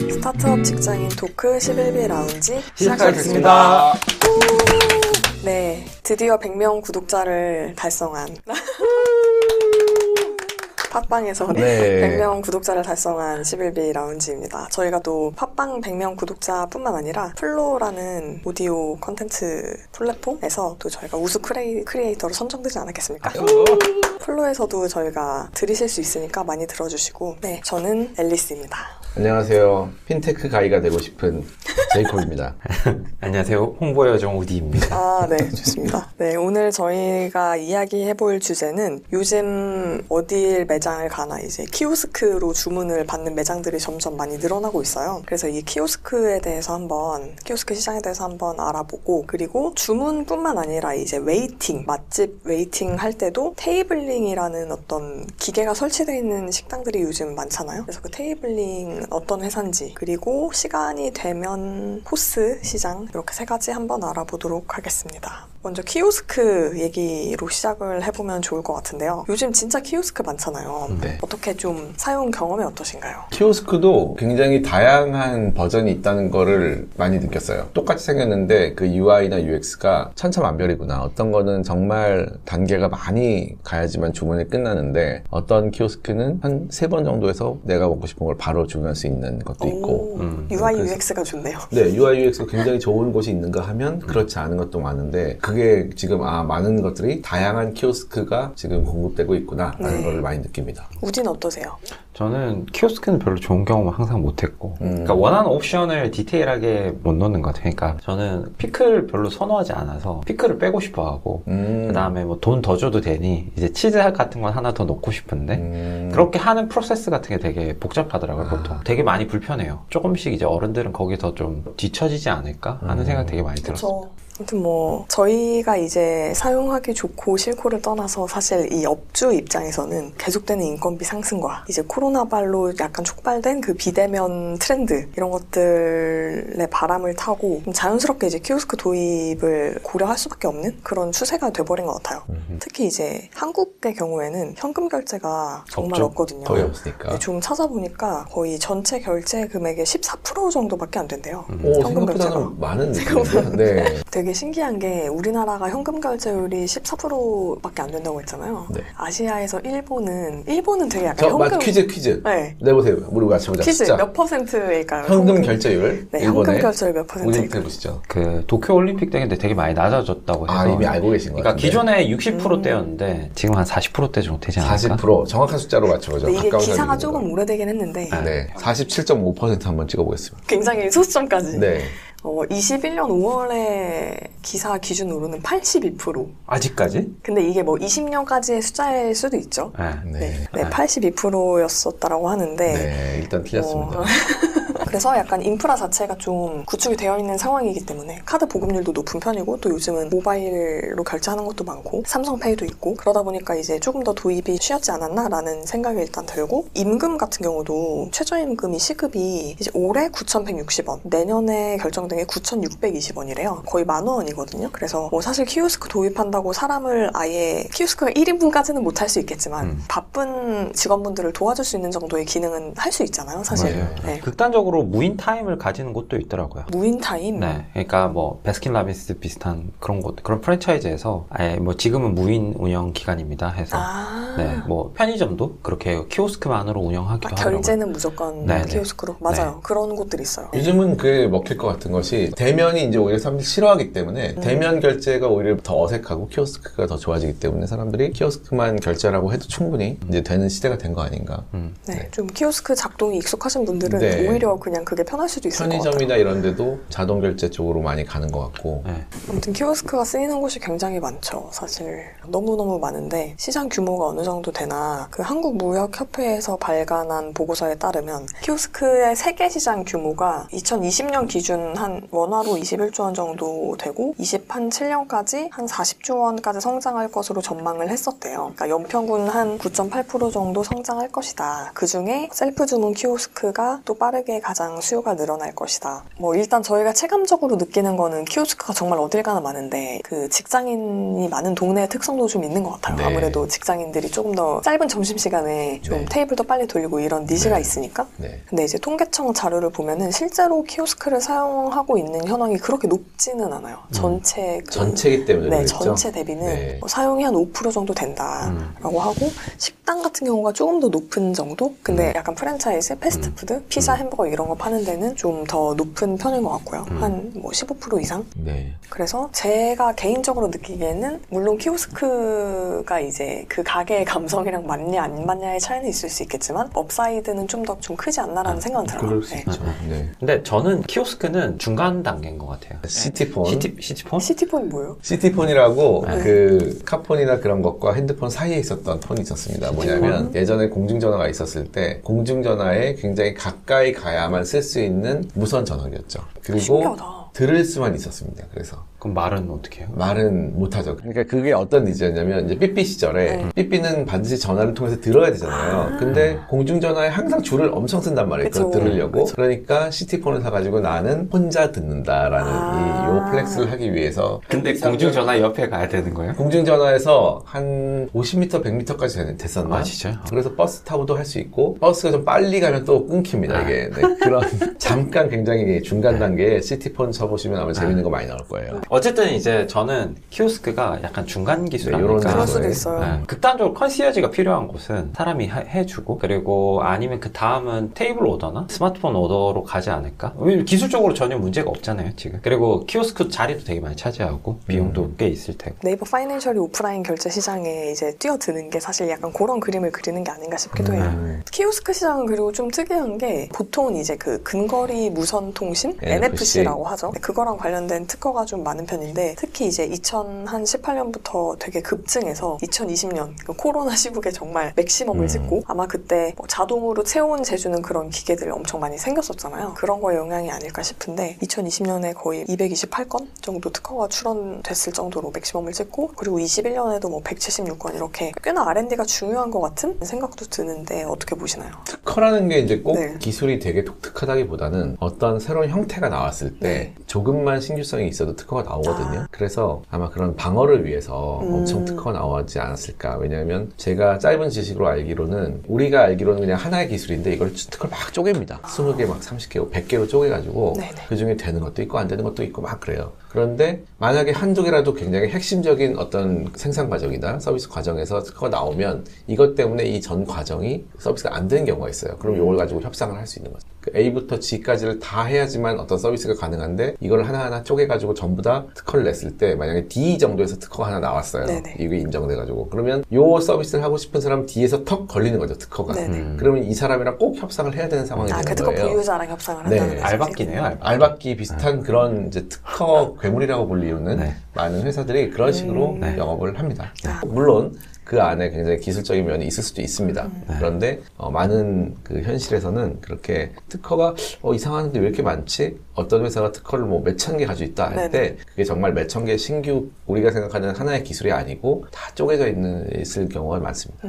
스타트업 직장인 토크 11비 라운지 시작하겠습니다. 네, 드디어 100명 구독자를 달성한 팟빵에서 네. 100명 구독자를 달성한 11비 라운지입니다. 저희가 또 팟빵 100명 구독자뿐만 아니라 플로라는 오디오 컨텐츠 플랫폼에서 또 저희가 우수 크리에이터로 선정되지 않았겠습니까? 플로에서도 저희가 들으실 수 있으니까 많이 들어주시고, 네, 저는 앨리스입니다. 안녕하세요. 핀테크 가이가 되고 싶은 제이콥입니다. 안녕하세요. 홍보의 여정 우디입니다. 아, 네, 좋습니다. 네, 오늘 저희가 이야기해볼 주제는 요즘 어딜 매장을 가나 이제 키오스크로 주문을 받는 매장들이 점점 많이 늘어나고 있어요. 그래서 이 키오스크 시장에 대해서 한번 알아보고, 그리고 주문뿐만 아니라 이제 맛집 웨이팅 할 때도 테이블링이라는 어떤 기계가 설치되어 있는 식당들이 요즘 많잖아요. 그래서 그 테이블링 어떤 회사인지, 그리고 시간이 되면 포스 시장, 이렇게 세 가지 한번 알아보도록 하겠습니다. 먼저 키오스크 얘기로 시작을 해보면 좋을 것 같은데요. 요즘 진짜 키오스크 많잖아요. 네. 어떻게 좀 사용 경험이 어떠신가요? 키오스크도 굉장히 다양한 버전이 있다는 거를 많이 느꼈어요. 똑같이 생겼는데 그 UI나 UX가 천차만별이구나. 어떤 거는 정말 단계가 많이 가야지만 주문이 끝나는데, 어떤 키오스크는 한 3번 정도에서 내가 먹고 싶은 걸 바로 주문할 수 있는 것도 있고. UI, UX가 좋네요. 네, UI, UX가 굉장히 좋은 곳이 있는가 하면 그렇지 않은 것도 많은데, 그게 지금 많은 것들이 다양한 키오스크가 지금 공급되고 있구나 라는 걸 많이 느낍니다. 우디는 어떠세요? 저는 키오스크는 별로 좋은 경험을 항상 못했고, 그러니까 원하는 옵션을 디테일하게 못 넣는 것 같아요. 그러니까 저는 피클 별로 선호하지 않아서 피클을 빼고 싶어 하고, 그 다음에 뭐 돈 더 줘도 되니 이제 치즈 같은 건 하나 더 넣고 싶은데, 그렇게 하는 프로세스 같은 게 되게 복잡하더라고요. 보통 되게 많이 불편해요. 조금씩 이제 어른들은 거기서 좀 뒤처지지 않을까 하는 생각 되게 많이 들었어요. 아무튼 뭐 저희가 이제 사용하기 좋고 싫고를 떠나서 사실 이 업주 입장에서는 계속되는 인건비 상승과 이제 코로나발로 약간 촉발된 그 비대면 트렌드, 이런 것들의 바람을 타고 자연스럽게 이제 키오스크 도입을 고려할 수밖에 없는 그런 추세가 돼버린 것 같아요. 특히 이제 한국의 경우에는 현금 결제가 정말 없거든요. 거의 없으니까. 좀 찾아보니까 거의 전체 결제 금액의 14% 정도밖에 안 된대요. 현금 결제가. 생각보다는 많은 느낌인데. 네. 되게 신기한 게, 우리나라가 현금 결제율이 14%밖에 안 된다고 했잖아요. 네. 아시아에서 일본은 되게 약간 현금... 퀴즈. 네. 내보세요. 우리 맞춰보자. 퀴즈 숫자. 몇 퍼센트일까요? 현금 결제율. 네, 일본의. 현금 결제율 몇 퍼센트일까요? 우리 해보시죠. 그 도쿄올림픽 때인데 되게 많이 낮아졌다고 해서. 이미 알고 계신 것 그러니까 같은데. 기존에 60%대였는데 지금 한 40%대 정도 되지 않을까? 40%. 정확한 숫자로 맞춰보죠. 네, 이게 가까운 기사가 사람이 조금 있는 오래되긴 했는데 거. 네. 47.5% 한번 찍어보겠습니다. 굉장히 소수점까지. 네. 21년 5월에 기사 기준으로는 82%. 아직까지? 근데 이게 뭐 20년까지의 숫자일 수도 있죠. 네. 네, 82%였었다라고 하는데. 네, 일단 틀렸습니다. 그래서 약간 인프라 자체가 좀 구축이 되어 있는 상황이기 때문에 카드 보급률도 높은 편이고, 또 요즘은 모바일로 결제하는 것도 많고 삼성페이도 있고, 그러다 보니까 이제 조금 더 도입이 쉬웠지 않았나라는 생각이 일단 들고, 임금 같은 경우도 최저임금이 시급이 이제 올해 9,160원, 내년에 결정된 게 9,620원이래요. 거의 10,000원이거든요. 그래서 뭐 사실 키오스크 도입한다고 사람을 아예 키오스크가 1인분까지는 못 할 수 있겠지만 바쁜 직원분들을 도와줄 수 있는 정도의 기능은 할 수 있잖아요, 사실. 맞아요. 네. 극단적으로 무인 타임을 가지는 곳도 있더라고요. 무인 타임? 네, 그러니까 뭐 베스킨라빈스 비슷한 그런 곳, 그런 프랜차이즈에서 아예 뭐 지금은 무인 운영 기간입니다 해서 네, 뭐 편의점도 그렇게 키오스크만으로 운영하기도 하더라고요. 결제는 무조건 키오스크로? 맞아요. 그런 곳들이 있어요. 요즘은 그게 먹힐 것 같은 것이, 대면이 이제 오히려 사람들이 싫어하기 때문에 대면 결제가 오히려 더 어색하고 키오스크가 더 좋아지기 때문에 사람들이 키오스크만 결제라고 해도 충분히 이제 되는 시대가 된 거 아닌가. 네, 좀 키오스크 작동이 익숙하신 분들은 오히려 그냥 그게 편할 수도 있을 것 같아요. 편의점이나 이런 데도 자동 결제 쪽으로 많이 가는 것 같고. 아무튼 키오스크가 쓰이는 곳이 굉장히 많죠. 사실 너무너무 많은데, 시장 규모가 어느 정도 되나 그 한국무역협회에서 발간한 보고서에 따르면 키오스크의 세계 시장 규모가 2020년 기준 한 원화로 21조 원 정도 되고 27년까지 한 40조 원까지 성장할 것으로 전망을 했었대요. 그러니까 연평균 한 9.8% 정도 성장할 것이다. 그중에 셀프 주문 키오스크가 또 빠르게 가장 매장 수요가 늘어날 것이다. 뭐 일단 저희가 체감적으로 느끼는 거는 키오스크가 정말 어딜 가나 많은데 그 직장인이 많은 동네의 특성도 좀 있는 것 같아요. 네. 아무래도 직장인들이 조금 더 짧은 점심시간에 좀 네. 테이블도 빨리 돌리고 이런 니즈가 네. 있으니까. 네. 근데 이제 통계청 자료를 보면은 실제로 키오스크를 사용하고 있는 현황이 그렇게 높지는 않아요. 전체이기 때문에 네, 그렇겠죠? 전체 대비는 네. 뭐 사용이 한 5% 정도 된다라고 하고 식당 같은 경우가 조금 더 높은 정도? 근데 약간 프랜차이즈, 패스트푸드, 피자, 햄버거 이런 거 파는 데는 좀 더 높은 편인 것 같고요. 한 뭐 15% 이상? 네. 그래서 제가 개인적으로 느끼기에는 물론 키오스크가 이제 그 가게의 감성이랑 맞냐 안 맞냐의 차이는 있을 수 있겠지만 업사이드는 좀 더 좀 크지 않나라는 생각은 들어요. 그럴 수 네. 있죠. 네. 근데 저는 키오스크는 중간 단계인 것 같아요. 시티폰. 시티폰? 시티폰이 뭐예요? 시티폰이라고 네. 그 카폰이나 그런 것과 핸드폰 사이에 있었던 폰이 있었습니다. 뭐냐면 예전에 공중전화가 있었을 때 공중전화에 굉장히 가까이 가야만 쓸 수 있는 무선 전화기였죠. 그리고 신기하다. 들을 수만 있었습니다. 그래서 그럼 말은 어떻게 해요? 말은 못하죠. 그러니까 그게 어떤 니즈였냐면 이제 삐삐 시절에 삐삐는 반드시 전화를 통해서 들어야 되잖아요. 근데 공중전화에 항상 줄을 엄청 쓴단 말이에요. 그걸 그쵸. 들으려고. 그쵸. 그러니까 시티폰을 사가지고 나는 혼자 듣는다라는 요 플렉스를 하기 위해서. 근데 공중전화 옆에 가야 되는 거예요? 공중전화에서 한 50m, 100m까지 됐었나? 아, 진짜요? 그래서 버스 타고도 할 수 있고 버스가 좀 빨리 가면 또 끊깁니다. 이게 네, 그런 잠깐 굉장히 중간 단계에 시티폰 쳐보시면 아마 재밌는 거 많이 나올 거예요. 어쨌든 이제 저는 키오스크가 약간 중간 기술 네, 아닐까. 요런 그럴 수도 네. 있어요. 네. 극단적으로 컨시어지가 필요한 곳은 사람이 해주고 그리고 아니면 그 다음은 테이블 오더나 스마트폰 오더로 가지 않을까? 왜냐면 기술적으로 전혀 문제가 없잖아요 지금. 그리고 키오스크 자리도 되게 많이 차지하고 비용도 꽤 있을 테고. 네이버 파이낸셜이 오프라인 결제 시장에 이제 뛰어드는 게 사실 약간 그런 그림을 그리는 게 아닌가 싶기도 해요. 키오스크 시장은 그리고 좀 특이한 게 보통은 이제 그 근거리 무선 통신 NFC라고 하죠. 그거랑 관련된 특허가 좀 많은 편인데 특히 이제 2018년부터 되게 급증해서 2020년 그 코로나 시국에 정말 맥시멈을 찍고 아마 그때 뭐 자동으로 채운 재주는 그런 기계들 엄청 많이 생겼었잖아요. 그런 거에 영향이 아닐까 싶은데 2020년에 거의 228건 정도 특허가 출원됐을 정도로 맥시멈을 찍고 그리고 21년에도 뭐 176건 이렇게 꽤나 R&D가 중요한 것 같은 생각도 드는데 어떻게 보시나요? 특허라는 게 이제 꼭 네. 기술이 되게 독특하다기보다는 어떤 새로운 형태가 나왔을 때 조금만 신규성이 있어도 특허가 나오거든요. 그래서 아마 그런 방어를 위해서 엄청 특허가 나오지 않았을까. 왜냐하면 제가 짧은 지식으로 알기로는 우리가 알기로는 그냥 하나의 기술인데 이걸 특허를 막 쪼갭니다. 20개 막 30개, 100개로 쪼개가지고 네네. 그 중에 되는 것도 있고 안 되는 것도 있고 막 그래요. 그런데 만약에 한두 개라도 굉장히 핵심적인 어떤 생산 과정이나 서비스 과정에서 특허가 나오면 이것 때문에 이 전 과정이 서비스가 안 되는 경우가 있어요. 그럼 이걸 가지고 협상을 할 수 있는 거죠. 그 A부터 G까지를 다 해야지만 어떤 서비스가 가능한데 이걸 하나하나 쪼개가지고 전부 다 특허를 냈을 때 만약에 D 정도에서 특허가 하나 나왔어요. 네네. 이게 인정돼가지고 그러면 요 서비스를 하고 싶은 사람 D에서 턱 걸리는 거죠. 특허가. 네네. 그러면 이 사람이랑 꼭 협상을 해야 되는 상황이 그 되는 특허 거예요. 보유자랑 협상을 네. 한다는 거죠. 알박기네요, 알박기. 알박기 비슷한 그런 이제 특허 괴물이라고 불리우는 네. 많은 회사들이 그런 식으로 네. 영업을 합니다. 아. 물론 그 안에 굉장히 기술적인 면이 있을 수도 있습니다. 그런데 많은 그 현실에서는 그렇게 특허가 이상한데 왜 이렇게 많지? 어떤 회사가 특허를 뭐 몇천 개 가지고 있다 할 때 그게 정말 몇천 개 신규 우리가 생각하는 하나의 기술이 아니고 다 쪼개져 있을 경우가 많습니다.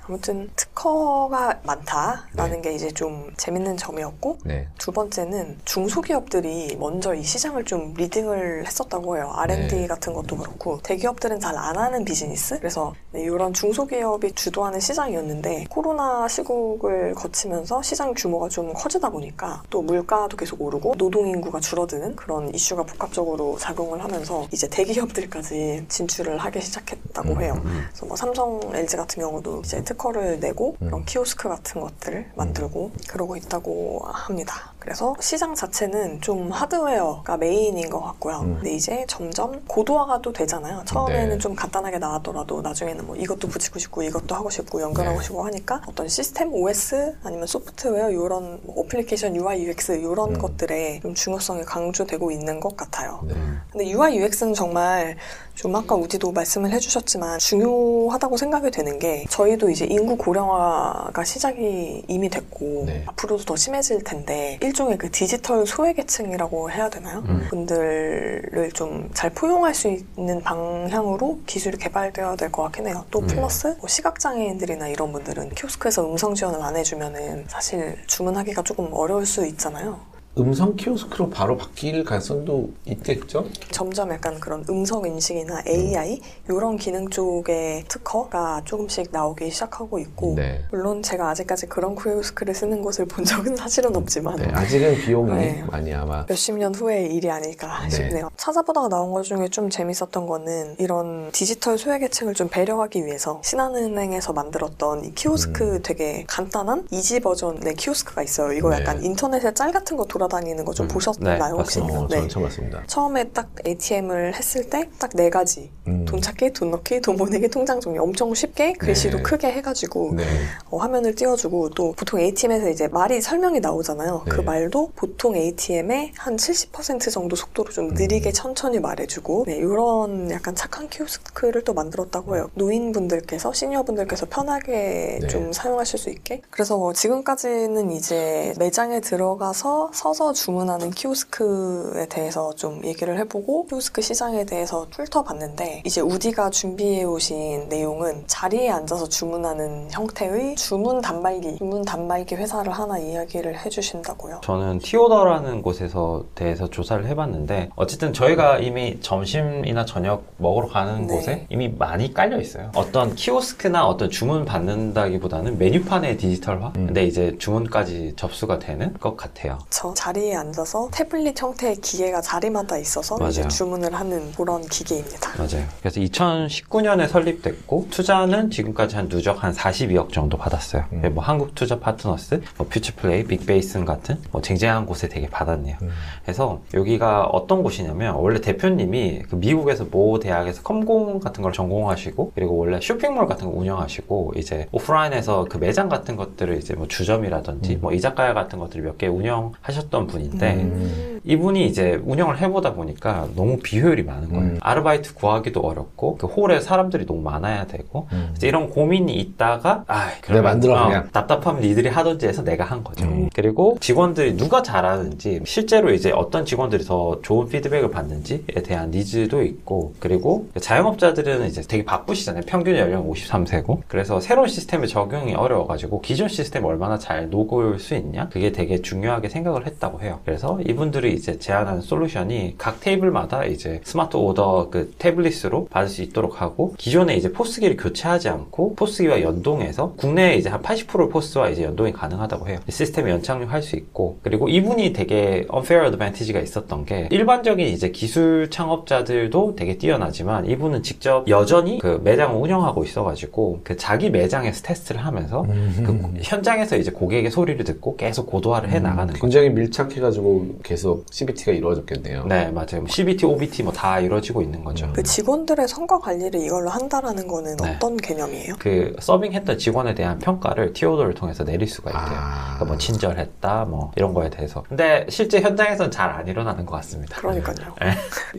아무튼 특허가 많다라는 게 이제 좀 재밌는 점이었고 네. 두 번째는 중소기업들이 먼저 이 시장을 좀 리딩을 했었다고 해요. R&D 네. 같은 것도 그렇고 대기업들은 잘 안 하는 비즈니스? 그래서 이런 중소기업이 주도하는 시장이었는데 코로나 시국을 거치면서 시장 규모가 좀 커지다 보니까 또 물가도 계속 오르고 노동인구가 줄어드는 그런 이슈가 복합적으로 작용을 하면서 이제 대기업들까지 진출을 하기 시작했다고 해요. 그래서 뭐 삼성, LG 같은 경우도 이제 특허를 내고 그런 키오스크 같은 것들을 만들고 그러고 있다고 합니다. 그래서 시장 자체는 좀 하드웨어가 메인인 것 같고요. 근데 이제 점점 고도화가 또 되잖아요. 처음에는 네. 좀 간단하게 나왔더라도 나중에는 뭐 이것도 붙이고 싶고 이것도 하고 싶고 연결하고 네. 싶고 하니까 어떤 시스템 OS 아니면 소프트웨어 이런 뭐 어플리케이션 UI UX 이런 것들의 좀 중요성이 강조되고 있는 것 같아요. 네. 근데 UI UX는 정말 좀 아까 우디도 말씀을 해주셨지만 중요하다고 생각이 되는 게 저희도 이제 인구 고령화가 시작이 이미 됐고 네. 앞으로도 더 심해질 텐데 일종의 그 디지털 소외계층이라고 해야 되나요? 분들을 좀 잘 포용할 수 있는 방향으로 기술이 개발되어야 될 것 같긴 해요. 또 플러스 뭐 시각장애인들이나 이런 분들은 키오스크에서 음성 지원을 안 해주면은 사실 주문하기가 조금 어려울 수 있잖아요. 음성 키오스크로 바로 바뀔 가능성도 있겠죠? 점점 약간 그런 음성 인식이나 AI 이런 기능 쪽의 특허가 조금씩 나오기 시작하고 있고 네. 물론 제가 아직까지 그런 키오스크를 쓰는 곳을 본 적은 사실은 없지만 네, 아직은 비용이 네. 많이 아마 몇십 년 후의 일이 아닐까 싶네요. 찾아보다가 나온 것 중에 좀 재밌었던 거는 이런 디지털 소외계층을 좀 배려하기 위해서 신한은행에서 만들었던 이 키오스크 되게 간단한 이지 버전의 키오스크가 있어요. 이거 네. 약간 인터넷에 짤 같은 거 돌아다니는 거 좀 보셨나요? 혹시? 저는 처음 봤습니다. 처음에 딱 ATM을 했을 때 딱 4가지 돈 찾기, 돈 넣기, 돈 보내기, 통장 정리 엄청 쉽게 글씨도 네. 크게 해가지고 네. 화면을 띄워주고 또 보통 ATM에서 이제 말이 설명이 나오잖아요. 네. 그 말도 보통 ATM의 한 70% 정도 속도로 좀 느리게 천천히 말해주고 네, 이런 약간 착한 키오스크를 또 만들었다고 해요. 노인분들께서 시니어분들께서 편하게 네. 좀 사용하실 수 있게 그래서 지금까지는 이제 매장에 들어가서 서서 주문하는 키오스크에 대해서 좀 얘기를 해보고 키오스크 시장에 대해서 훑어봤는데 이제 우디가 준비해 오신 내용은 자리에 앉아서 주문하는 형태의 주문 단말기 회사를 하나 이야기를 해주신다고요. 저는 티오더라는 곳에서 대해서 조사를 해봤는데 어쨌든 저희가 이미 점심이나 저녁 먹으러 가는 네. 곳에 이미 많이 깔려 있어요. 어떤 키오스크나 어떤 주문 받는다기보다는 메뉴판의 디지털화? 근데 이제 주문까지 접수가 되는 것 같아요. 저 자리에 앉아서 태블릿 형태의 기계가 자리마다 있어서 맞아요. 이제 주문을 하는 그런 기계입니다. 맞아요. 그래서 2019년에 설립됐고 투자는 지금까지 한 누적 한 42억 정도 받았어요. 뭐 한국투자 파트너스, 뭐 퓨처플레이, 빅베이슨 같은 뭐 쟁쟁한 곳에 되게 받았네요. 그래서 여기가 어떤 곳이냐면 원래 대표님이 그 미국에서 모 대학에서 컴공 같은 걸 전공하시고 그리고 원래 쇼핑몰 같은 거 운영하시고 이제 오프라인에서 그 매장 같은 것들을 이제 뭐 주점이라든지 뭐 이자카야 같은 것들을 몇 개 운영하셨던 분인데 이분이 이제 운영을 해보다 보니까 너무 비효율이 많은 거예요. 아르바이트 구하기도 어렵고 그 홀에 사람들이 너무 많아야 되고 이제 이런 고민이 있다가 그래 만들어 그냥 답답하면 니들이 하던지 해서 내가 한 거죠. 그리고 직원들이 누가 잘하는지 실제로 이제 어떤 직원들이 더 좋은 피드백을 받는지에 대한 니즈도 있고 그리고 자영업자들은 이제 되게 바쁘시잖아요. 평균 연령 53세고 그래서 새로운 시스템에 적용이 어려워가지고 기존 시스템 얼마나 잘 녹을 수 있냐 그게 되게 중요하게 생각을 했다고 해요. 그래서 이분들이 이제 제안하는 솔루션이 각 테이블마다 이제 스마트 오더 그 태블릿으로 받을 수 있도록 하고 기존에 이제 포스기를 교체하지 않고 포스기와 연동해서 국내에 이제 한 80% 포스와 이제 연동이 가능하다고 해요. 시스템에 연착륙할 수 있고 그리고 이분이 되게 unfair advantage가 있었던 게 일반적인 이제 기술 창업자들도 되게 뛰어나지만 이분은 직접 여전히 그 매장을 운영하고 있어가지고 그 자기 매장에서 테스트를 하면서 그 현장에서 이제 고객의 소리를 듣고 계속 고도화를 해 나가는 거죠. 굉장히 밀착해가지고 계속 CBT가 이루어졌겠네요. 네, 맞아요. CBT, OBT 뭐 다 이루어지고 있는 거죠. 그 직원들의 성과 관리를 이걸로 한다라는 거는 네. 어떤 개념이에요? 그 서빙했던 직원에 대한 평가를 티오더를 통해서 내릴 수가 있대요. 그러니까 뭐 친절했다, 뭐 이런 거에 대해서. 근데 실제 현장에서는 잘 안 일어나는 것 같습니다. 그러니까요. 네.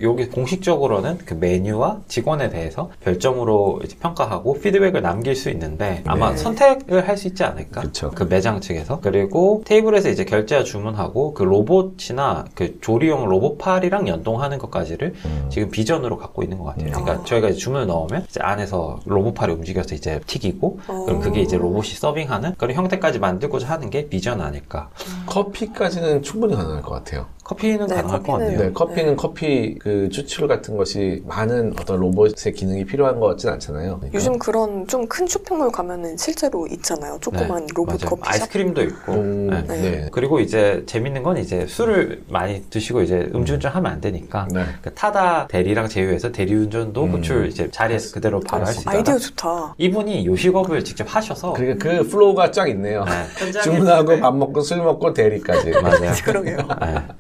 여기 공식적으로는 그 메뉴와 직원에 대해서 별점으로 이제 평가하고 피드백을 남길 수 있는데 아마 네. 선택을 할 수 있지 않을까? 그쵸. 그 매장 측에서. 그리고 테이블에서 이제 결제와 주문하고 그 로봇이나 그 조리용 로봇팔이랑 연동하는 것까지를 지금 비전으로 갖고 있는 것 같아요. 그러니까 저희가 이제 주문을 넣으면 이제 안에서 로봇팔이 움직여서 이제 튀기고 그럼 그게 이제 로봇이 서빙하는 그런 형태까지 만들고자 하는 게 비전 아닐까. 커피까지는 충분히 가능할 것 같아요. 커피는 네, 가능할 것 커피는- 같네요. 네, 커피는 커피 그 추출 같은 것이 많은 어떤 로봇의 기능이 필요한 것 같진 않잖아요. 그러니까. 요즘 그런 좀 큰 쇼핑몰 가면은 실제로 있잖아요. 조그만 로봇 맞아요. 커피숍. 아이스크림도 있고. 네. 네. 그리고 이제 재밌는 건 이제 술을 많이 드시고 이제 음주운전 하면 안 되니까 네. 그 타다 대리랑 제휴해서 대리운전도 호출 이제 자리에서 그대로 바로 할 수 있다. 아이디어 좋다. 이분이 요식업을 직접 하셔서 그러니까 그 플로우가 쫙 있네요. 현장에서- 주문하고 밥 먹고 술 먹고 대리까지. 맞아요. 그러게요. 네,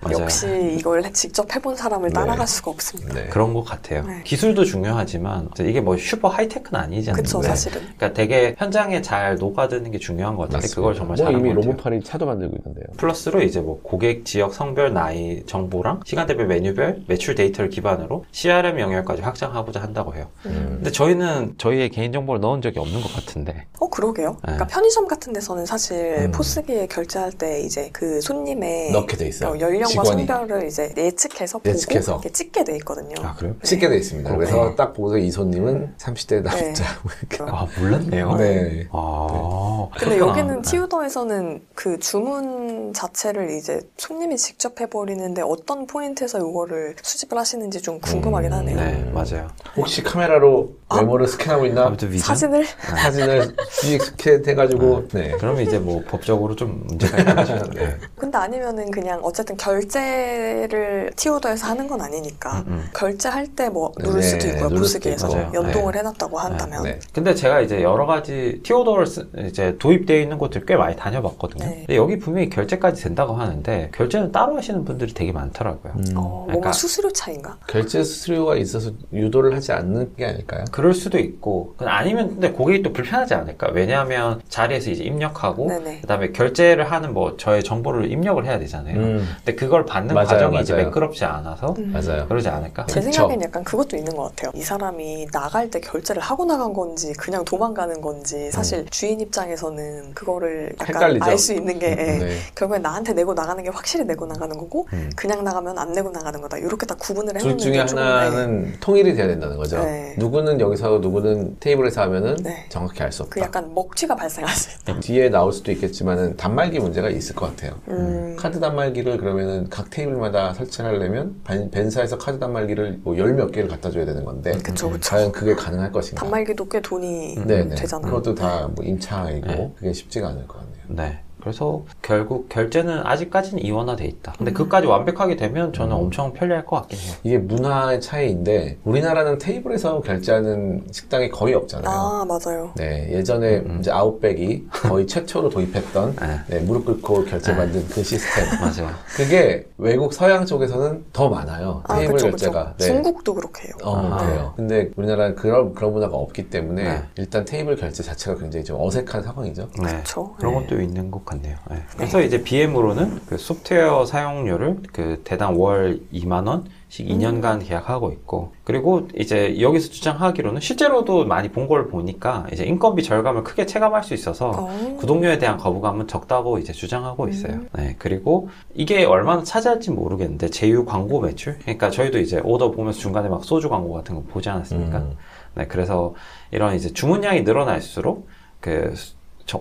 맞아요. 역시 이걸 직접 해본 사람을 네. 따라갈 수가 없습니다. 네. 그런 것 같아요. 네. 기술도 중요하지만 이게 뭐 슈퍼 하이테크는 아니잖아요. 그쵸, 네. 사실은. 그러니까 되게 현장에 잘 녹아드는 게 중요한 것 같은데 맞습니다. 그걸 정말 뭐 잘한 이미 것 같아요. 로봇팔이 차도 만들고 있는데요. 플러스로 이제 뭐 고객 지역, 성별, 나이 정보랑 시간대별 메뉴별 매출 데이터를 기반으로 CRM 영역까지 확장하고자 한다고 해요. 근데 저희는 저희의 개인정보를 넣은 적이 없는 것 같은데 그러게요. 그러니까 편의점 같은 데서는 사실 포스기에 결제할 때 이제 그 손님의 넣게 돼 있어요. 연령과 직원이. 성별을 이제 예측해서 보고 이렇게 찍게 돼 있거든요. 아, 그래요? 찍게 돼 있습니다. 그래서 딱 보고서 이 손님은 30대 남자. 네. 이렇게. 아, 몰랐네요. 네. 아, 근데 그렇구나. 여기는 티우더에서는 그 주문 자체를 이제 손님이 직접 해버리는데 어떤 포인트에서 이거를 수집을 하시는지 좀 궁금하긴 하네요. 네, 맞아요. 혹시 카메라로 외모를 스캔하고 있나? 아무튼 위전? 사진을 사진을 수직 스캔해가지고 네. 그러면 이제 뭐 법적으로 좀 문제가 있겠죠. 네. 근데 아니면은 그냥 어쨌든 결제를 티오더에서 하는 건 아니니까 결제할 때 뭐 누를 네, 수도 있고요. 누를 수도 보스기에서 있고. 연동을 해놨다고 한다면 네. 근데 제가 이제 여러 가지 티오더를 이제 도입되어 있는 곳들 꽤 많이 다녀봤거든요. 네. 근데 여기 분명히 결제까지 된다고 하는데 결제는 따로 하시는 분들이 되게 많더라고요. 뭔가 그러니까 수수료 차인가? 결제 수수료가 있어서 유도를 하지 않는 게 아닐까요? 그럴 수도 있고 아니면 근데 고객이 또 불편하지 않을까? 왜냐하면 자리에서 이제 입력하고 네네. 그다음에 결제를 하는 뭐 저의 정보를 입력을 해야 되잖아요. 근데 그걸 받는 맞아요, 과정이 이제 맞아요. 매끄럽지 않아서 맞아요. 그러지 않을까? 제 그쵸. 생각엔 약간 그것도 있는 것 같아요. 이 사람이 나갈 때 결제를 하고 나간 건지 그냥 도망가는 건지 사실 주인 입장에서는 그거를 약간 헷갈리죠. 알 수 있는 게 네. 결국엔 나한테 내고 나가는 게 확실히 내고 나가는 거고 그냥 나가면 안 내고 나가는 거다. 이렇게 딱 구분을 둘 해놓는 중에 게 좀, 하나는 통일이 돼야 된다는 거죠. 네. 누구는 여기서 하고 누구는 테이블에서 하면은 네. 정확히 알 수 그 없다. 약간 먹튀가 발생할 수 있다. 뒤에 나올 수도 있겠지만은 단말기 문제가 있을 것 같아요. 카드 단말기를 그러면은 각 테이블마다 설치하려면 벤사에서 카드 단말기를 뭐 열 몇 개를 갖다 줘야 되는 건데 그쵸, 그쵸. 과연 그게 가능할 것인가? 단말기도 꽤 돈이 네네. 되잖아요. 그것도 다 뭐 임차이고 네. 그게 쉽지가 않을 것 같네요. 네. 그래서 결국 결제는 아직까지는 이원화돼 있다. 근데 그까지 완벽하게 되면 저는 엄청 편리할 것 같긴 해요. 이게 문화의 차이인데 우리나라는 테이블에서 결제하는 식당이 거의 없잖아요. 아, 맞아요. 네, 예전에 이제 아웃백이 거의 최초로 도입했던 네. 네, 무릎 꿇고 결제 받는 그 시스템. 맞아요. 그게 외국 서양 쪽에서는 더 많아요. 아, 테이블 그쵸, 결제가. 그쵸. 중국도 그렇게 해요. 그래요. 근데 우리나라는 그런 문화가 없기 때문에 네. 일단 테이블 결제 자체가 굉장히 좀 어색한 상황이죠. 네. 그쵸. 그런 네. 것도 있는 것 같네요. 네. 그래서 이제 BM으로는 그 소프트웨어 사용료를 그 대당 월 2만 원씩 2년간 계약하고 있고, 그리고 이제 여기서 주장하기로는 실제로도 많이 본 걸 보니까 이제 인건비 절감을 크게 체감할 수 있어서 구독료에 대한 거부감은 적다고 이제 주장하고 있어요. 네. 그리고 이게 얼마나 차지할지 모르겠는데 제휴 광고 매출? 그러니까 저희도 이제 오더 보면서 중간에 막 소주 광고 같은 거 보지 않았습니까? 네. 그래서 이런 이제 주문량이 늘어날수록 그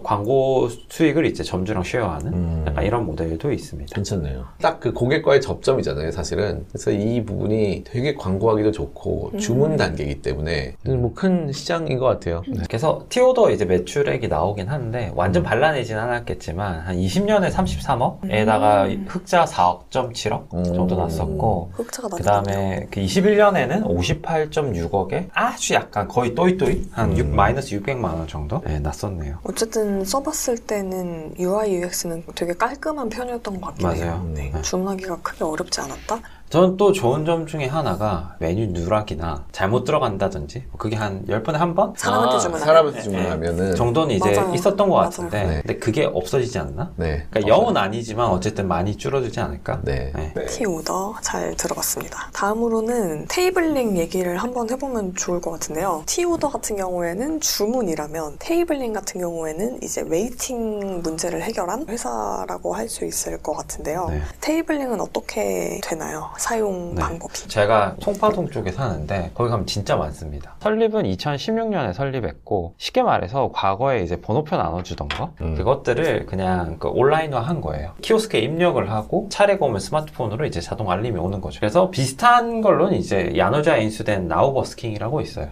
광고 수익을 이제 점주랑 쉐어하는 약간 이런 모델도 있습니다. 괜찮네요. 딱 그 고객과의 접점이잖아요, 사실은. 그래서 이 부분이 되게 광고하기도 좋고 주문 단계이기 때문에 뭐 큰 시장인 것 같아요. 네. 그래서 티오더 이제 매출액이 나오긴 하는데 완전 발라내진 않았겠지만 한 20년에 33억에다가 흑자 4.7억 정도 났었고, 흑자가 그 다음에 그 21년에는 58.6억에 아주 약간 거의 또이또이 한 마이너스 600만 원 정도 네, 났었네요. 어쨌든 써봤을 때는 UI, UX는 되게 깔끔한 편이었던 것 같긴 해요. 맞아요. 네. 네. 주문하기가 크게 어렵지 않았다? 저는 또 좋은 점 중에 하나가 메뉴 누락이나 잘못 들어간다든지 그게 한 10번에 한 번? 사람한테 주문하면? 사람한테 주문하면은 정도는 이제 맞아요. 있었던 것 맞아요. 같은데 네. 근데 그게 없어지지 않나? 네. 그러니까 0은 아니지만 어쨌든 많이 줄어들지 않을까? 네. 네. T오더 잘 들어봤습니다. 다음으로는 테이블링 얘기를 한번 해보면 좋을 것 같은데요. T오더 같은 경우에는 주문이라면 테이블링 같은 경우에는 이제 웨이팅 문제를 해결한 회사라고 할 수 있을 것 같은데요. 네. 테이블링은 어떻게 되나요? 사용 네. 방법이. 제가 송파동 쪽에 사는데 거기 가면 진짜 많습니다. 설립은 2016년에 설립했고 쉽게 말해서 과거에 이제 번호표 나눠주던 거 그것들을 그냥 그 온라인화 한 거예요. 키오스크에 입력을 하고 차례가 오면 스마트폰으로 이제 자동 알림이 오는 거죠. 그래서 비슷한 걸로는 이제 야노자 인수된 나우버스킹이라고 있어요.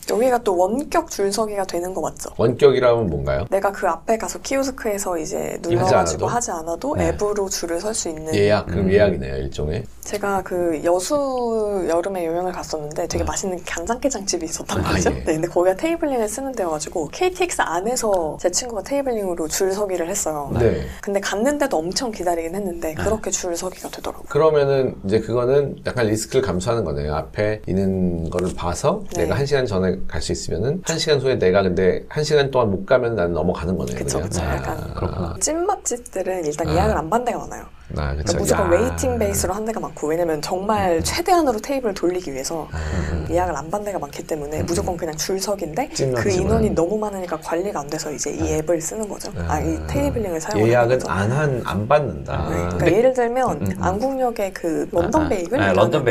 여기가 또 원격 줄서기가 되는 거 맞죠? 원격이라면 뭔가요? 내가 그 앞에 가서 키오스크에서 이제 하지 눌러가지고 않아도? 하지 않아도 네. 앱으로 줄을 설 수 있는. 예약, 그럼 예약이네요, 일종의. 제가 그 여수 여름에 여행을 갔었는데 되게 맛있는 간장게장 집이 있었단 말이죠. 예. 네, 근데 거기가 테이블링을 쓰는 데여가지고 KTX 안에서 제 친구가 테이블링으로 줄 서기를 했어요. 네. 근데 갔는데도 엄청 기다리긴 했는데 그렇게 줄 서기가 되더라고요. 그러면은 이제 그거는 약간 리스크를 감수하는 거네요. 앞에 있는 거를 봐서 네. 내가 1시간 전에 갈 수 있으면은 1시간 후에 내가 근데 1시간 동안 못 가면 나는 넘어가는 거네요. 그쵸, 그냥. 그쵸. 약간 그렇구나. 찐맛집들은 일단 예약을 안 받는 데가 많아요. 그쵸. 무조건 웨이팅 베이스로 한 데가 많고 왜냐면 정말 최대한으로 테이블을 돌리기 위해서 예약을 안 받는 데가 많기 때문에 무조건 그냥 줄석인데 그 인원이 너무 많으니까 관리가 안 돼서 이제 이 앱을 쓰는 거죠. 이 테이블링을 사용하는 예약은 거죠. 안 받는다. 그러니까 예를 들면 안국역에 그 런던 베이글 런던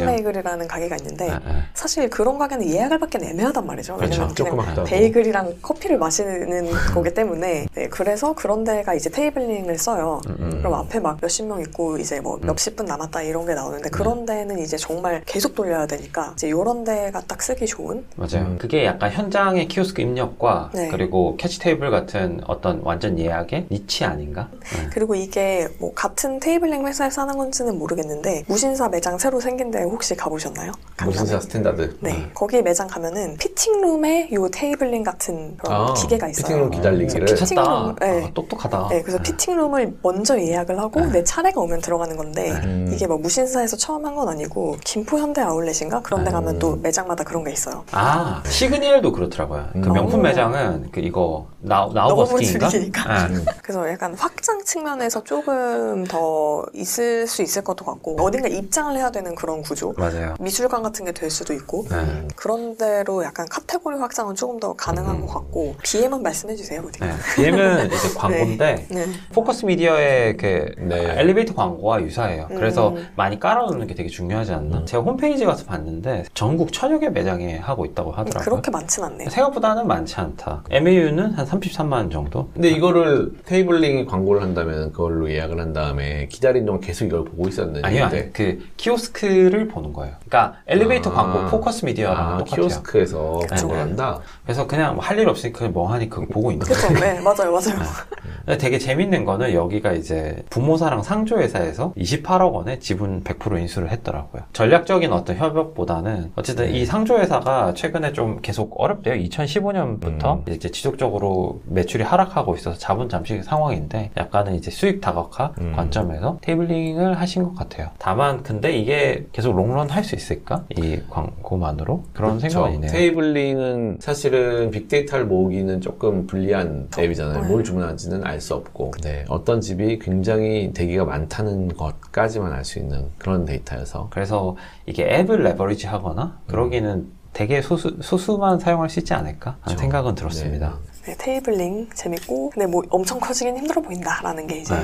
베이글이라는 가게가 있는데 사실 그런 가게는 예약을 받기는 애매하단 말이죠. 왜냐면 그냥 베이글이랑 커피를 마시는 거기 때문에 그래서 그런 데가 이제 테이블링을 써요. 그럼 앞에 막 몇십 명 있고 이제 뭐 몇십 분 남았다 이런 게 나오는데 그런 데는 이제 정말 계속 돌려야 되니까 이제 이런 데가 딱 쓰기 좋은. 맞아요. 그게 약간 현장의 키오스크 입력과 그리고 캐치 테이블 같은 어떤 완전 예약의 니치 아닌가? 그리고 이게 뭐 같은 테이블링 회사에서 하는 건지는 모르겠는데 무신사 매장 새로 생긴 데 혹시 가보셨나요? 무신사 스탠다드. 네. 거기 매장 가면은 피팅룸에 요 테이블링 같은 그런 기계가 있어요. 피팅룸 기다리기를. 괜찮다. 똑똑하다. 네, 그래서 피팅룸을 먼저 예약을 하고 내 차례가 오면 들어가는 건데 이게 뭐 무신사에서 처음 한 건 아니고 김포 현대 아울렛인가? 그런 데 가면 또 매장마다 그런 게 있어요. 시그니엘도 그렇더라고요. 그 명품 매장은 그 이거 나우버스킹인가? 그래서 약간 확장 측면에서 조금 더 있을 수 있을 것도 같고 어딘가 입장을 해야 되는 그런 구조. 맞아요. 미술관 같은 게 될 수도 있고 그런 대로 약간 카테고리 확장은 조금 더 가능한 것 같고 BM은 말씀해 주세요. BM은 이제 광고인데 포커스 미디어의 그 엘리베이터 광고와 유사해요. 그래서 많이 깔아놓는 게 되게 중요하지 않나? 제가 홈페이지 가서 봤는데 전국 1000여 개 매장에 하고 있다고 하더라고요. 그렇게 많진 않네요. 생각보다는 많지 않다. MAU는 한 33만 정도? 근데 이거를 테이블링 광고를 한다면 그걸로 예약을 한 다음에 기다린 동안 계속 이걸 보고 있었는데 아니요. 그 키오스크를 보는 거예요. 그러니까 엘리베이터 광고 포커스 미디어랑 똑같아요. 키오스크에서 광고를 한다? 그래서 그냥 할 일 없으니까 멍하니 그거 보고 있는 거예요. 그렇죠. 네, 맞아요. 되게 재밌는 거는 여기가 이제 부모사랑 상조회사에서 28억 원에 지분 100% 인수를 했더라고요. 전략적인 어떤 협업보다는 어쨌든 이 상조회사가 최근에 좀 계속 어렵대요. 2015년부터 이제 지속적으로 매출이 하락하고 있어서 자본 잠식 상황인데 약간은 이제 수익 다각화 관점에서 테이블링을 하신 것 같아요. 다만 근데 이게 계속 롱런 할 수 있을까? 이 광고만으로? 그런 생각이 있네요. 테이블링은 사실은 빅데이터를 모으기는 조금 불리한 앱이잖아요. 뭘 주문하는지는 알 수 없고 어떤 집이 굉장히 대기가 많다는 것까지만 알 수 있는 그런 데이터여서 그래서 이게 앱을 레버리지 하거나 그러기는 되게 소수만 사용할 수 있지 않을까 하는 생각은 들었습니다. 네, 테이블링 재밌고 근데 뭐 엄청 커지긴 힘들어 보인다라는 게 이제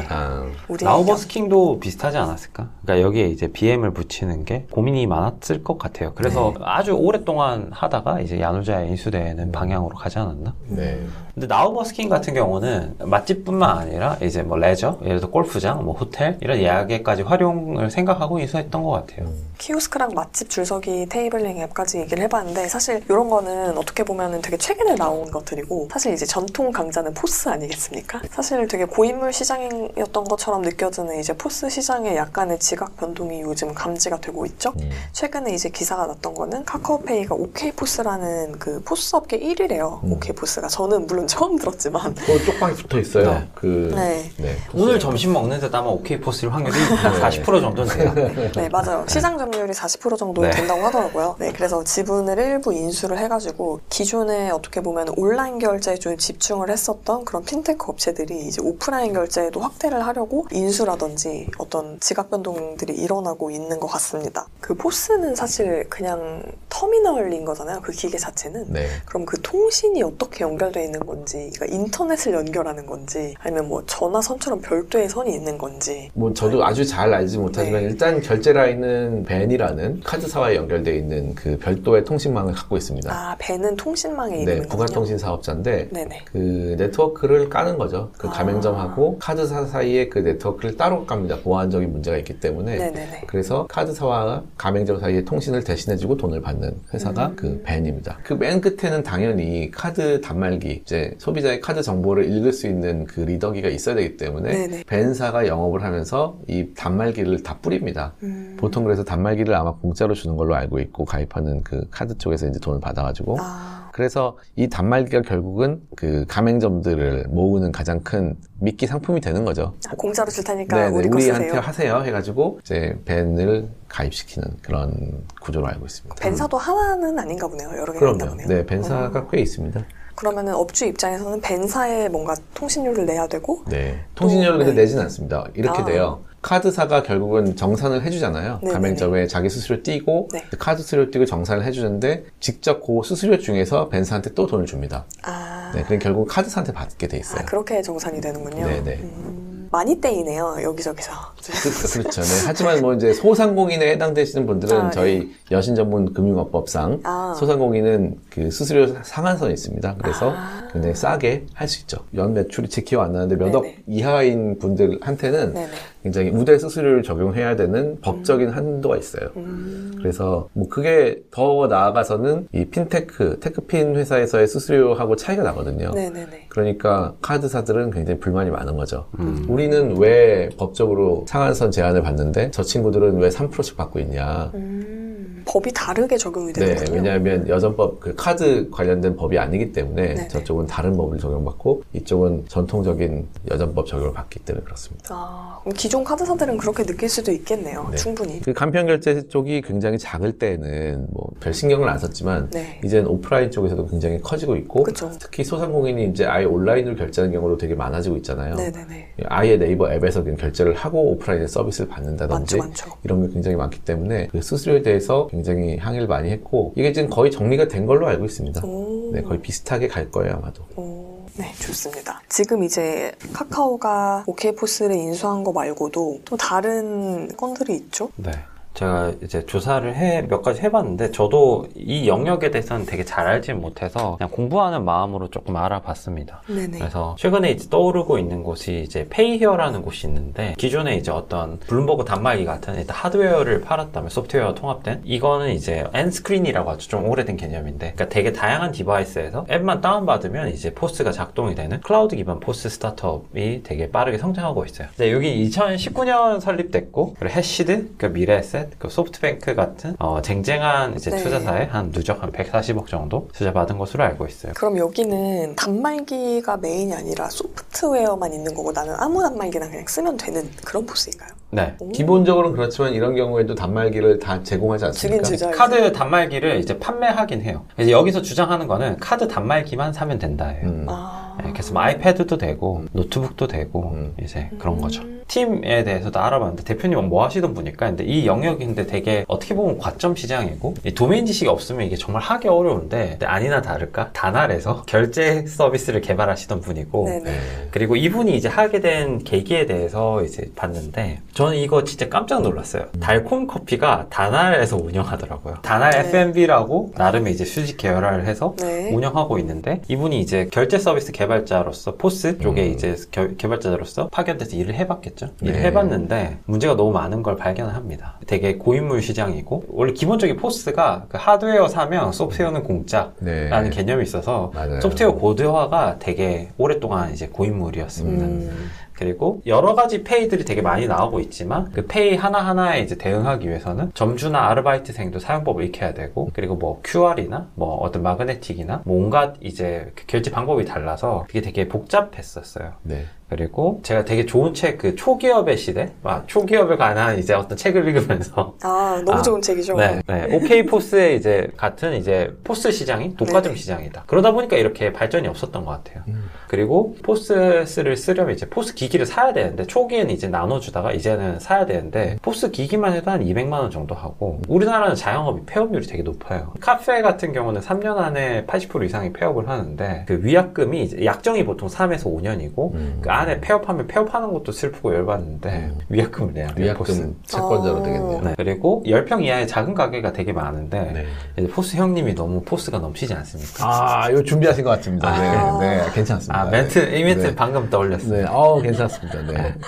우리 나우버스킹도 비슷하지 않았을까? 그러니까 여기에 이제 BM을 붙이는 게 고민이 많았을 것 같아요. 그래서 아주 오랫동안 하다가 이제 야누자에 인수되는 방향으로 가지 않았나? 근데 나우버스킹 같은 경우는 맛집뿐만 아니라 이제 뭐 레저, 예를 들어 골프장, 뭐 호텔 이런 예약에까지 활용을 생각하고 인수했던 것 같아요. 키오스크랑 맛집 줄서기 테이블링 앱까지 얘기를 해봤는데 사실 이런 거는 어떻게 보면은 되게 최근에 나온 것들이고 사실 이제 전통 강자는 포스 아니겠습니까? 사실 되게 고인물 시장이었던 것처럼 느껴지는 이제 포스 시장의 약간의 지각 변동이 요즘 감지가 되고 있죠. 최근에 이제 기사가 났던 거는 카카오페이가 오케이포스라는 그 포스 업계 1위래요. 오케이포스가 저는 물론 처음 들었지만 쪽방이 붙어 있어요. 오늘 점심 먹는 데도 아마 오케이포스일 확률이 한 40% 정도는 돼요. 네, 맞아요. 시장 점유율이 40% 정도 된다고 하더라고요. 그래서 지분을 일부 인수를 해가지고 기존에 어떻게 보면 온라인 결제에 좀 집중을 했었던 그런 핀테크 업체들이 이제 오프라인 결제에도 확대를 하려고 인수라든지 어떤 지각 변동들이 일어나고 있는 것 같습니다. 그 포스는 사실 그냥 터미널인 거잖아요. 그 기계 자체는. 그럼 그 통신이 어떻게 연결되어 있는 건지, 그러니까 인터넷을 연결하는 건지, 아니면 뭐 전화선처럼 별도의 선이 있는 건지. 뭐 저도 아주 잘 알지 못하지만 일단 결제 라인은 벤이라는 카드사와에 연결되어 있는 그 별도의 통신망을 갖고 있습니다. 벤은 통신망에 있는 거군요. 부가통신 사업자인데 그 네트워크를 까는 거죠. 그 가맹점하고 카드사 사이에 그 네트워크를 따로 깝니다. 보안적인 문제가 있기 때문에. 그래서 카드사와 가맹점 사이에 통신을 대신해주고 돈을 받는 회사가 그 벤입니다. 그 맨 끝에는 당연히 카드 단말기, 이제 소비자의 카드 정보를 읽을 수 있는 그 리더기가 있어야 되기 때문에 벤사가 영업을 하면서 이 단말기를 다 뿌립니다. 보통 그래서 단말기를 아마 공짜로 주는 걸로 알고 있고 가입하는 그 카드 쪽에서 이제 돈을 받아가지고 그래서 이 단말기가 결국은 그 가맹점들을 모으는 가장 큰 미끼 상품이 되는 거죠. 공짜로 줄 테니까 우리 거 쓰세요. 우리한테 하세요 해가지고 이제 벤을 가입시키는 그런 구조로 알고 있습니다. 벤사도 하나는 아닌가 보네요. 여러 개가 있나 보네요. 네, 벤사가 꽤 있습니다. 그러면은 업주 입장에서는 벤사에 뭔가 통신료를 내야 되고 통신료를 근데 내진 않습니다. 이렇게 돼요. 카드사가 결국은 정산을 해주잖아요. 네네네. 가맹점에 자기 수수료 띄고 네. 카드 수수료 띄고 정산을 해주는데 직접 그 수수료 중에서 벤스한테 또 돈을 줍니다. 아, 네, 그럼 결국 카드사한테 받게 돼 있어요. 그렇게 정산이 되는군요. 네네. 많이 떼이네요, 여기저기서. 그렇죠. 네. 하지만 뭐 이제 소상공인에 해당되시는 분들은 저희 여신전문금융업법상 소상공인은 그 수수료 상한선이 있습니다. 그래서 굉장히 싸게 할 수 있죠. 연 매출이 제 기억 안 나는데 몇 억 이하인 분들한테는 네네. 굉장히 우대 수수료를 적용해야 되는 법적인 한도가 있어요. 그래서 뭐 그게 더 나아가서는 이 핀테크, 테크핀 회사에서의 수수료하고 차이가 나거든요. 네네네. 그러니까 카드사들은 굉장히 불만이 많은 거죠. 우리는 왜 법적으로 상한선 제한을 받는데 저 친구들은 왜 3%씩 받고 있냐. 법이 다르게 적용이 네, 되는군요. 왜냐하면 여전법, 그 카드 관련된 법이 아니기 때문에 네네. 저쪽은 다른 법을 적용받고 이쪽은 전통적인 여전법 적용을 받기 때문에 그렇습니다. 그럼 기존 카드사들은 그렇게 느낄 수도 있겠네요. 네. 충분히. 그 간편결제 쪽이 굉장히 작을 때는 뭐 별 신경을 안 썼지만 네. 이제는 오프라인 쪽에서도 굉장히 커지고 있고 그쵸. 특히 소상공인이 이제 아예 온라인으로 결제하는 경우도 되게 많아지고 있잖아요. 네네네. 아예 네이버 앱에서 그냥 결제를 하고 오프라인에 서비스를 받는다든지 많죠. 이런 게 굉장히 많기 때문에 그 수수료에 대해서 굉장히 항의를 많이 했고 이게 지금 거의 정리가 된 걸로 알고 있습니다. 네, 거의 비슷하게 갈 거예요 아마도. 네, 좋습니다. 지금 이제 카카오가 OK포스를 인수한 거 말고도 또 다른 건들이 있죠? 네. 제가 이제 조사를 몇 가지 해봤는데 저도 이 영역에 대해서는 되게 잘 알지는 못해서 그냥 공부하는 마음으로 조금 알아봤습니다. 네네. 그래서 최근에 이제 떠오르고 있는 곳이 이제 페이히어라는 곳이 있는데 기존에 이제 어떤 블룸버그 단말기 같은 일단 하드웨어를 팔았다면 소프트웨어와 통합된 이거는 이제 엔스크린이라고 하죠. 좀 오래된 개념인데 그러니까 되게 다양한 디바이스에서 앱만 다운받으면 이제 포스가 작동이 되는 클라우드 기반 포스 스타트업이 되게 빠르게 성장하고 있어요. 근데 여기 2019년 설립됐고 그리고 해시드, 그러니까 미래에셋, 그 소프트뱅크 같은 쟁쟁한 이제 네. 투자사에 한 누적 한 140억 정도 투자받은 것으로 알고 있어요. 그럼 여기는 단말기가 메인이 아니라 소프트웨어만 있는 거고 나는 아무 단말기나 그냥 쓰면 되는 그런 포스인가요? 네. 기본적으로는 그렇지만 이런 경우에도 단말기를 다 제공하지 않습니까? 주긴 주죠. 카드 단말기를 이제 판매하긴 해요. 그래서 여기서 주장하는 거는 카드 단말기만 사면 된다예요. 네, 그래서 뭐 아이패드도 되고 노트북도 되고 이제 그런 거죠. 팀에 대해서도 알아봤는데 대표님은 뭐 하시던 분일까? 근데 이 영역인데 되게 어떻게 보면 과점 시장이고 이 도메인 지식이 없으면 이게 정말 하기 어려운데 근데 아니나 다를까 다날에서 결제 서비스를 개발하시던 분이고 네네. 그리고 이분이 이제 하게 된 계기에 대해서 이제 봤는데 저는 이거 진짜 깜짝 놀랐어요. 달콤 커피가 다날에서 운영하더라고요. 다날 네. FMB라고 나름의 이제 수직 계열화를 해서 네. 운영하고 있는데 이분이 이제 결제 서비스 개발자로서 포스 쪽에 이제 개발자로서 파견돼서 일을 해봤겠죠. 일을 네. 해봤는데 문제가 너무 많은 걸 발견을 합니다. 되게 고인물 시장이고 원래 기본적인 포스가 그 하드웨어 사면 소프트웨어는 공짜라는 네. 개념이 있어서 맞아요. 소프트웨어 고도화가 되게 오랫동안 이제 고인물이었습니다. 그리고 여러 가지 페이들이 되게 많이 나오고 있지만 그 페이 하나하나에 이제 대응하기 위해서는 점주나 아르바이트생도 사용법을 익혀야 되고 그리고 뭐 QR이나 뭐 어떤 마그네틱이나 뭐 온갖 이제 결제 방법이 달라서 그게 되게 복잡했었어요. 네. 그리고 제가 되게 좋은 책, 그 초기업의 시대? 초기업에 관한 이제 어떤 책을 읽으면서. 너무 좋은 책이죠. 네, 네. OK포스의 이제 같은 이제 포스 시장이 독과점 네네. 시장이다. 그러다 보니까 이렇게 발전이 없었던 것 같아요. 그리고 포스를 쓰려면 이제 포스 기기를 사야 되는데 초기에는 이제 나눠주다가 이제는 사야 되는데 포스 기기만 해도 한 200만 원 정도 하고 우리나라는 자영업이 폐업률이 되게 높아요. 카페 같은 경우는 3년 안에 80% 이상이 폐업을 하는데 그 위약금이 이제 약정이 보통 3에서 5년이고 그 안에 폐업하면 폐업하는 것도 슬프고 열받는데 위약금을 내야 돼요. 포스. 위약금 채권자로 되겠네요. 네. 그리고 10평 이하의 작은 가게가 되게 많은데 네. 이제 포스 형님이 너무 포스가 넘치지 않습니까? 이거 준비하신 것 같습니다. 네, 괜찮습니다. 이 멘트 네. 방금 떠올렸습니다. 네, 괜찮습니다.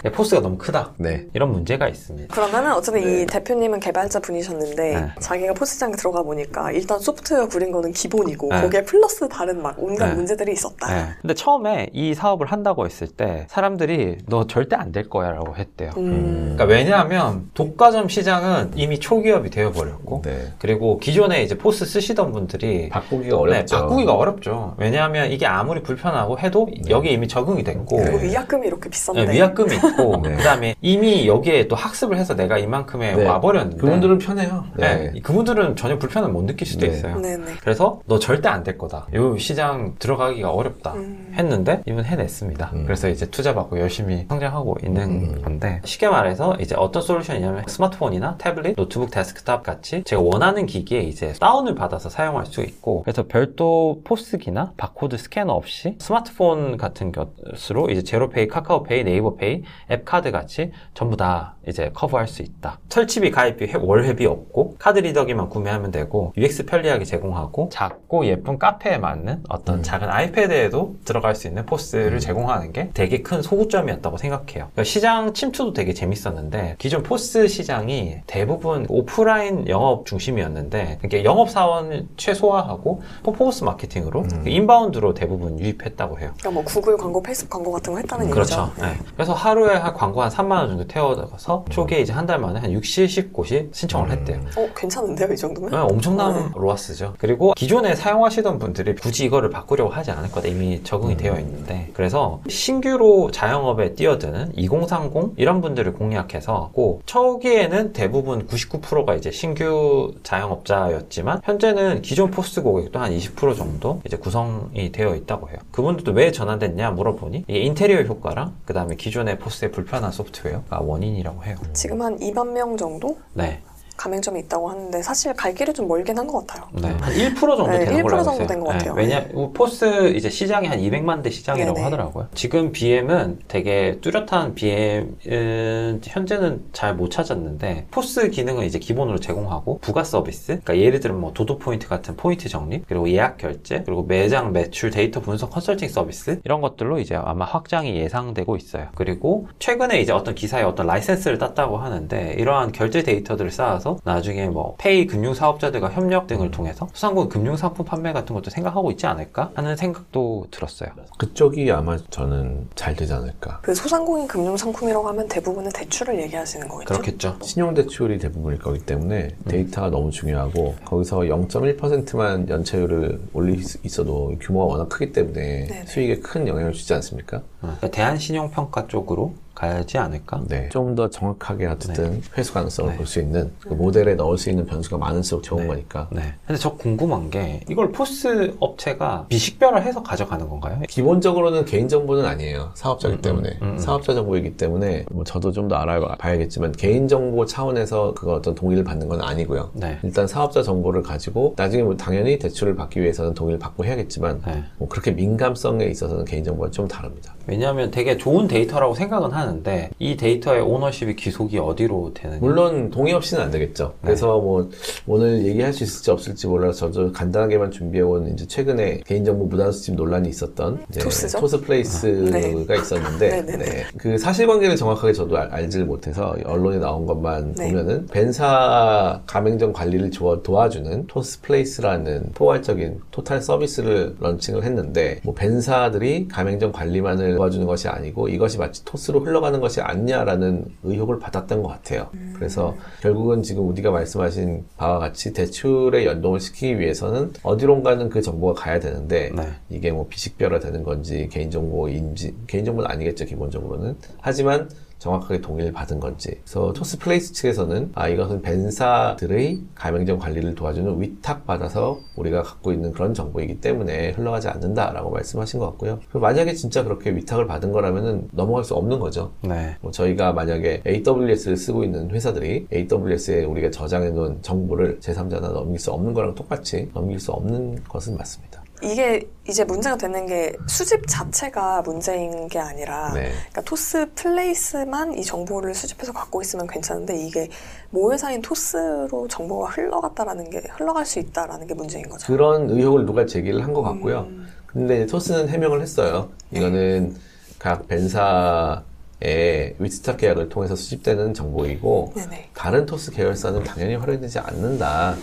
네. 포스가 너무 크다. 네. 이런 문제가 있습니다. 그러면은 어쨌든 이 대표님은 개발자 분이셨는데 네. 자기가 포스장에 들어가 보니까 일단 소프트웨어 구린 거는 기본이고 네. 거기에 플러스 다른 막 온갖 네. 문제들이 있었다. 네. 근데 처음에 이 사업을 한다고 했을 때 사람들이 너 절대 안 될 거야 라고 했대요. 그러니까 왜냐하면 독과점 시장은 이미 초기업이 되어버렸고 네. 그리고 기존에 이제 포스 쓰시던 분들이 바꾸기가 어렵죠. 네, 바꾸기가 어렵죠. 왜냐하면 이게 아무리 불편하고 해도 여기 이미 적응이 됐고 그리고 위약금이 이렇게 비싼데. 네, 위약금이 있고 네. 그다음에 이미 여기에 또 학습을 해서 내가 이만큼에 네. 와버렸는데 그분들은 편해요. 네. 그분들은 전혀 불편함을 못 느낄 수도 네. 있어요. 네네. 그래서 너 절대 안 될 거다. 이 시장 들어가기가 어렵다. 했는데 이분 해냈습니다. 그래서 이제 투자받고 열심히 성장하고 있는 건데 쉽게 말해서 이제 어떤 솔루션이냐면 스마트폰이나 태블릿, 노트북, 데스크탑 같이 제가 원하는 기기에 이제 다운을 받아서 사용할 수 있고 그래서 별도 포스기나 바코드 스캐너 없이 스마트폰 같은 것으로 이제 제로페이, 카카오페이, 네이버페이, 앱카드 같이 전부 다 이제 커버할 수 있다. 설치비, 가입비, 월회비 없고 카드 리더기만 구매하면 되고 UX 편리하게 제공하고 작고 예쁜 카페에 맞는 어떤 작은 아이패드에도 들어갈 수 있는 포스를 제공하는 게 되게 큰 소구점이었다고 생각해요. 그러니까 시장 침투도 되게 재밌었는데 기존 포스 시장이 대부분 오프라인 영업 중심이었는데 이게 영업사원 최소화하고 퍼포먼스 마케팅으로 인바운드로 대부분 유입했다고 해요. 그러니까 뭐 구글 광고, 페이스북 광고 같은 거 했다는 그렇죠. 얘기죠. 네. 그래서 하루에 한 광고 한 3만 원 정도 태워서 초기에 이제 한 달 만에 한 60곳이 신청을 했대요. 괜찮은데요, 이 정도면? 네, 엄청난 로아스죠. 그리고 기존에 사용하시던 분들이 굳이 이거를 바꾸려고 하지 않을 거다. 이미 적응이 되어 있는데 그래서 신규로 자영업에 뛰어드는 2030 이런 분들을 공략해서 꼭 초기에는 대부분 99%가 이제 신규 자영업자였지만 현재는 기존 포스트 고객도 한 20% 정도 이제 구성이 되어 있다고 해요. 그분들도 왜 전환됐냐 물어보니 이게 인테리어 효과랑 그 다음에 기존의 포스트의 불편한 소프트웨어가 원인이라고 해요. 지금 한 2만 명 정도? 네. 가맹점이 있다고 하는데 사실 갈 길이 좀 멀긴 한 것 같아요. 네. 한 1% 정도 네, 되는 걸로 1% 알고 정도 있어요. 된 것 같아요. 왜냐면 포스 이제 시장이 한 200만 대 시장이라고 네네. 하더라고요. 지금 BM은 되게 뚜렷한 BM은 현재는 잘 못 찾았는데 포스 기능은 이제 기본으로 제공하고 부가 서비스, 그러니까 예를 들면 뭐 도도 포인트 같은 포인트 적립, 그리고 예약 결제, 그리고 매장 매출 데이터 분석 컨설팅 서비스 이런 것들로 이제 아마 확장이 예상되고 있어요. 그리고 최근에 이제 어떤 기사에 어떤 라이센스를 땄다고 하는데 이러한 결제 데이터들을 쌓아서 나중에 뭐 페이 금융사업자들과 협력 등을 통해서 소상공인 금융상품 판매 같은 것도 생각하고 있지 않을까 하는 생각도 들었어요. 그쪽이 아마 저는 잘 되지 않을까. 그 소상공인 금융상품이라고 하면 대부분은 대출을 얘기하시는 거겠죠? 그렇겠죠. 신용대출이 대부분일 거기 때문에 데이터가 너무 중요하고 거기서 0.1%만 연체율을 올릴 수 있어도 규모가 워낙 크기 때문에 네네. 수익에 큰 영향을 주지 않습니까? 그러니까 대한신용평가 쪽으로 가야지 않을까? 네. 좀 더 정확하게 어쨌든 회수 가능성을 네. 볼 수 있는 그 모델에 넣을 수 있는 변수가 많을수록 좋은 거니까. 네. 근데 저 궁금한 게 이걸 포스 업체가 비식별을 해서 가져가는 건가요? 기본적으로는 개인정보는 아니에요. 사업자이기 때문에. 사업자 정보이기 때문에 뭐 저도 좀 더 알아봐야겠지만 개인정보 차원에서 그거 어떤 동의를 받는 건 아니고요. 네. 일단 사업자 정보를 가지고 나중에 뭐 당연히 대출을 받기 위해서는 동의를 받고 해야겠지만 네. 뭐 그렇게 민감성에 있어서는 개인정보가 좀 다릅니다. 왜냐하면 되게 좋은 데이터라고 생각은 하는데 이 데이터의 오너십이 귀속이 어디로 되느냐? 물론 동의 없이는 안 되겠죠. 그래서 뭐 오늘 얘기할 수 있을지 없을지 몰라서 저도 간단하게만 준비해온 이제 최근에 개인정보 무단수집 논란이 있었던 이제 토스죠? 토스플레이스가 있었는데 네. 그 사실관계를 정확하게 저도 알지를 못해서 언론에 나온 것만 네. 보면은 벤사 가맹점 관리를 도와주는 토스플레이스라는 포괄적인 토탈 서비스를 런칭을 했는데 뭐 벤사들이 가맹점 관리만을 도와주는 것이 아니고 이것이 마치 토스로 흘러가는 것이 아니냐라는 의혹을 받았던 것 같아요. 그래서 결국은 지금 우리가 말씀하신 바와 같이 대출에 연동을 시키기 위해서는 어디론가는 그 정보가 가야 되는데 네. 이게 뭐 비식별화 되는 건지 개인정보인지 개인정보는 아니겠죠 기본적으로는. 하지만 정확하게 동의를 받은 건지. 그래서 토스플레이스 측에서는 이것은 벤사들의 가맹점 관리를 도와주는 위탁받아서 우리가 갖고 있는 그런 정보이기 때문에 흘러가지 않는다라고 말씀하신 것 같고요. 만약에 진짜 그렇게 위탁을 받은 거라면은 넘어갈 수 없는 거죠. 네. 뭐 저희가 만약에 AWS를 쓰고 있는 회사들이 AWS에 우리가 저장해 놓은 정보를 제3자나 넘길 수 없는 거랑 똑같이 넘길 수 없는 것은 맞습니다. 이게 이제 문제가 되는 게 수집 자체가 문제인 게 아니라 네. 그러니까 토스 플레이스만 이 정보를 수집해서 갖고 있으면 괜찮은데 이게 모회사인 토스로 정보가 흘러갈 수 있다라는 게 문제인 거죠. 그런 의혹을 누가 제기를 한 것 같고요. 근데 토스는 해명을 했어요. 이거는 각 벤사의 위스탁 계약을 통해서 수집되는 정보이고 네네. 다른 토스 계열사는 당연히 활용되지 않는다.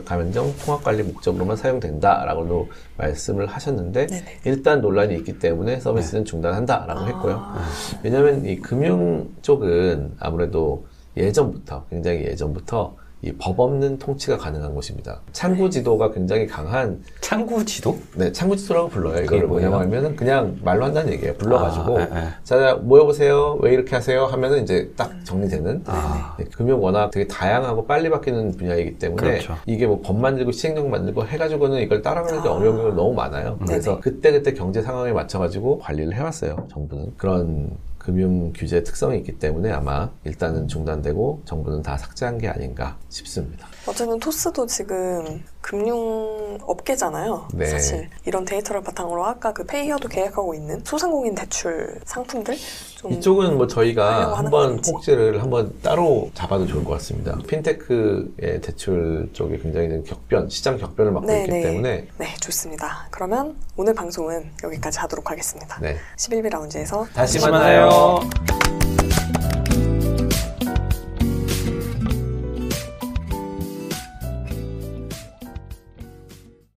가맹점 통합관리 목적으로만 사용된다라고 말씀을 하셨는데 네네. 일단 논란이 있기 때문에 서비스는 중단한다라고 했고요. 왜냐하면 이 금융 쪽은 아무래도 굉장히 예전부터 이 법 없는 통치가 가능한 곳입니다. 창구 지도가 굉장히 강한 창구 지도? 네, 창구 지도라고 불러요. 그게 이걸 뭐예요? 뭐냐고 하면은 그냥 말로 한다는 얘기예요. 불러가지고 네. 자 모여보세요. 왜 이렇게 하세요? 하면은 이제 딱 정리되는. 아. 네, 금융 워낙 되게 다양하고 빨리 바뀌는 분야이기 때문에 그렇죠. 이게 뭐 법 만들고 시행령 만들고 해가지고는 이걸 따라가는 게 어려운 경우가 너무 많아요. 그래서 그때그때 경제 상황에 맞춰가지고 관리를 해왔어요. 정부는. 그런 금융 규제 특성이 있기 때문에 아마 일단은 중단되고 정부는 다 삭제한 게 아닌가 싶습니다. 어쨌든 토스도 지금 금융 업계잖아요. 네. 사실 이런 데이터를 바탕으로 아까 그 페이어도 계약하고 있는 소상공인 대출 상품들 좀 이쪽은 뭐 저희가 하려고 하는 한번 거겠지. 폭제를 한번 따로 잡아도 좋을 것 같습니다. 핀테크의 대출 쪽에 굉장히 시장 격변을 맞고 있기 때문에 네, 좋습니다. 그러면 오늘 방송은 여기까지 하도록 하겠습니다. 네. 11비 라운지에서 다시 만나요.